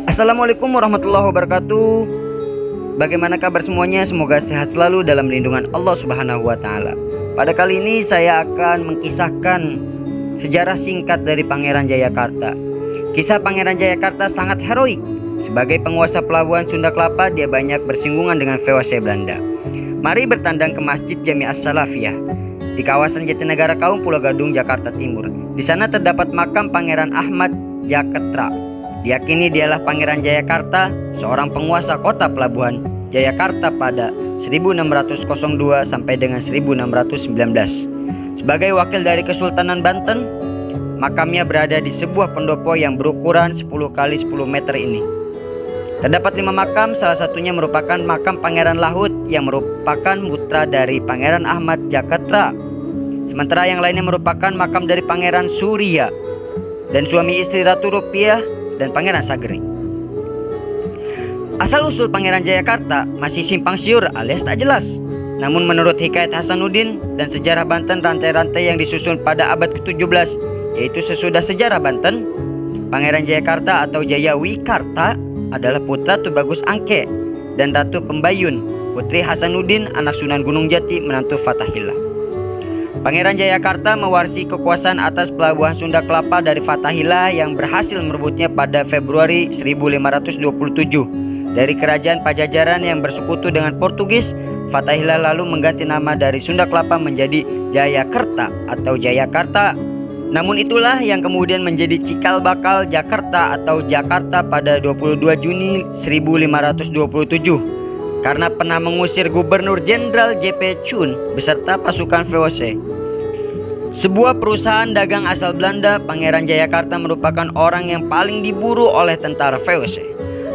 Assalamualaikum warahmatullahi wabarakatuh. Bagaimana kabar semuanya? Semoga sehat selalu dalam lindungan Allah Subhanahu wa Ta'ala. Pada kali ini saya akan mengkisahkan sejarah singkat dari Pangeran Jayakarta. Kisah Pangeran Jayakarta sangat heroik. Sebagai penguasa pelabuhan Sunda Kelapa, dia banyak bersinggungan dengan VOC Belanda. Mari bertandang ke Masjid Jami As-Salafiyah di kawasan Jatinegara Kaum, Pulau Gadung, Jakarta Timur. Di sana terdapat makam Pangeran Ahmad Jaketra. Diyakini dialah Pangeran Jayakarta, seorang penguasa kota pelabuhan Jayakarta pada 1602 sampai dengan 1619. Sebagai wakil dari Kesultanan Banten, makamnya berada di sebuah pendopo yang berukuran 10 x 10 meter ini. Terdapat 5 makam, salah satunya merupakan makam Pangeran Lahut yang merupakan putra dari Pangeran Ahmad Jaketra. Sementara yang lainnya merupakan makam dari Pangeran Surya dan suami istri Ratu Rupiah dan Pangeran Sageri. Asal-usul Pangeran Jayakarta masih simpang siur alias tak jelas. Namun menurut Hikayat Hasanuddin dan Sejarah Banten rantai-rantai yang disusun pada abad ke-17, yaitu sesudah Sejarah Banten, Pangeran Jayakarta atau Jayawikarta adalah putra Tubagus Angke dan Ratu Pembayun, putri Hasanuddin, anak Sunan Gunung Jati, menantu Fathahillah. Pangeran Jayakarta mewarisi kekuasaan atas pelabuhan Sunda Kelapa dari Fathahillah yang berhasil merebutnya pada Februari 1527 dari kerajaan Pajajaran yang bersekutu dengan Portugis. Fathahillah lalu mengganti nama dari Sunda Kelapa menjadi Jayakerta atau Jayakarta. Namun itulah yang kemudian menjadi cikal bakal Jakarta atau Jakarta pada 22 Juni 1527 karena pernah mengusir Gubernur Jenderal J.P. Chun beserta pasukan VOC. Sebuah perusahaan dagang asal Belanda, Pangeran Jayakarta merupakan orang yang paling diburu oleh tentara VOC.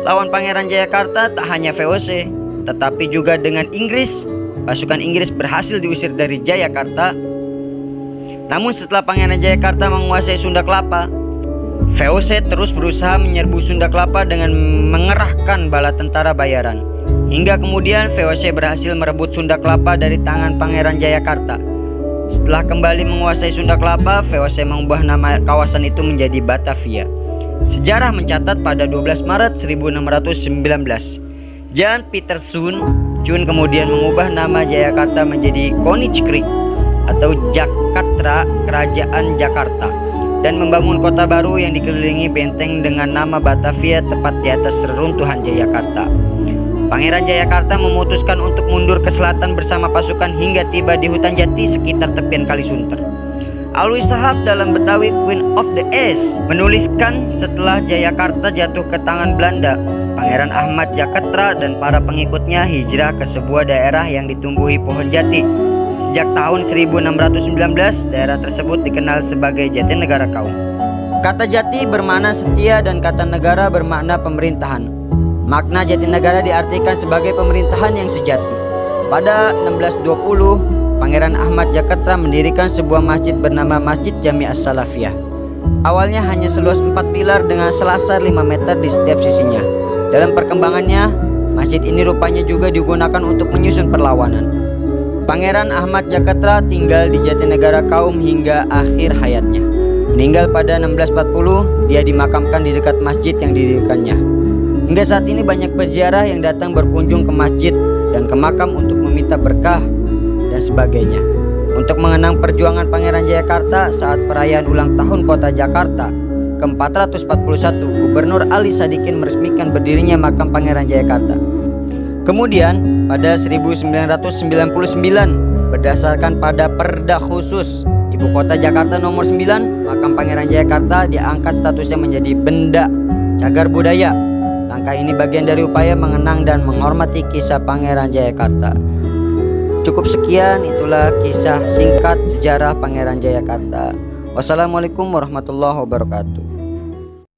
Lawan Pangeran Jayakarta tak hanya VOC, tetapi juga dengan Inggris. Pasukan Inggris berhasil diusir dari Jayakarta. Namun setelah Pangeran Jayakarta menguasai Sunda Kelapa, VOC terus berusaha menyerbu Sunda Kelapa dengan mengerahkan bala tentara bayaran. Hingga kemudian VOC berhasil merebut Sunda Kelapa dari tangan Pangeran Jayakarta. Setelah kembali menguasai Sunda Kelapa, VOC mengubah nama kawasan itu menjadi Batavia. Sejarah mencatat pada 12 Maret 1619, Jan Pieterszoon Chun kemudian mengubah nama Jayakarta menjadi Koninkrijk atau Jakarta, Kerajaan Jakarta, dan membangun kota baru yang dikelilingi benteng dengan nama Batavia tepat di atas reruntuhan Jayakarta. Pangeran Jayakarta memutuskan untuk mundur ke selatan bersama pasukan hingga tiba di hutan jati sekitar tepian Kali Sunter. Alwi Shahab dalam Betawi Queen of the East menuliskan setelah Jayakarta jatuh ke tangan Belanda, Pangeran Ahmad Jaketra dan para pengikutnya hijrah ke sebuah daerah yang ditumbuhi pohon jati. Sejak tahun 1619, daerah tersebut dikenal sebagai Jatinegara Kaum. Kata jati bermakna setia dan kata negara bermakna pemerintahan. Makna Jatinegara diartikan sebagai pemerintahan yang sejati. Pada 1620, Pangeran Ahmad Jaketra mendirikan sebuah masjid bernama Masjid Jami As-Salafiyah. Awalnya hanya seluas 4 pilar dengan selasar 5 meter di setiap sisinya. Dalam perkembangannya, masjid ini rupanya juga digunakan untuk menyusun perlawanan. Pangeran Ahmad Jaketra tinggal di Jatinegara Kaum hingga akhir hayatnya. Meninggal pada 1640, dia dimakamkan di dekat masjid yang didirikannya. Hingga saat ini banyak peziarah yang datang berkunjung ke masjid dan ke makam untuk meminta berkah dan sebagainya. Untuk mengenang perjuangan Pangeran Jayakarta saat perayaan ulang tahun kota Jakarta ke-441, Gubernur Ali Sadikin meresmikan berdirinya makam Pangeran Jayakarta. Kemudian pada 1999, berdasarkan pada Perda Khusus Ibu Kota Jakarta nomor 9, makam Pangeran Jayakarta diangkat statusnya menjadi benda cagar budaya. Langkah ini bagian dari upaya mengenang dan menghormati kisah Pangeran Jayakarta. Cukup sekian, itulah kisah singkat sejarah Pangeran Jayakarta. Wassalamualaikum warahmatullahi wabarakatuh.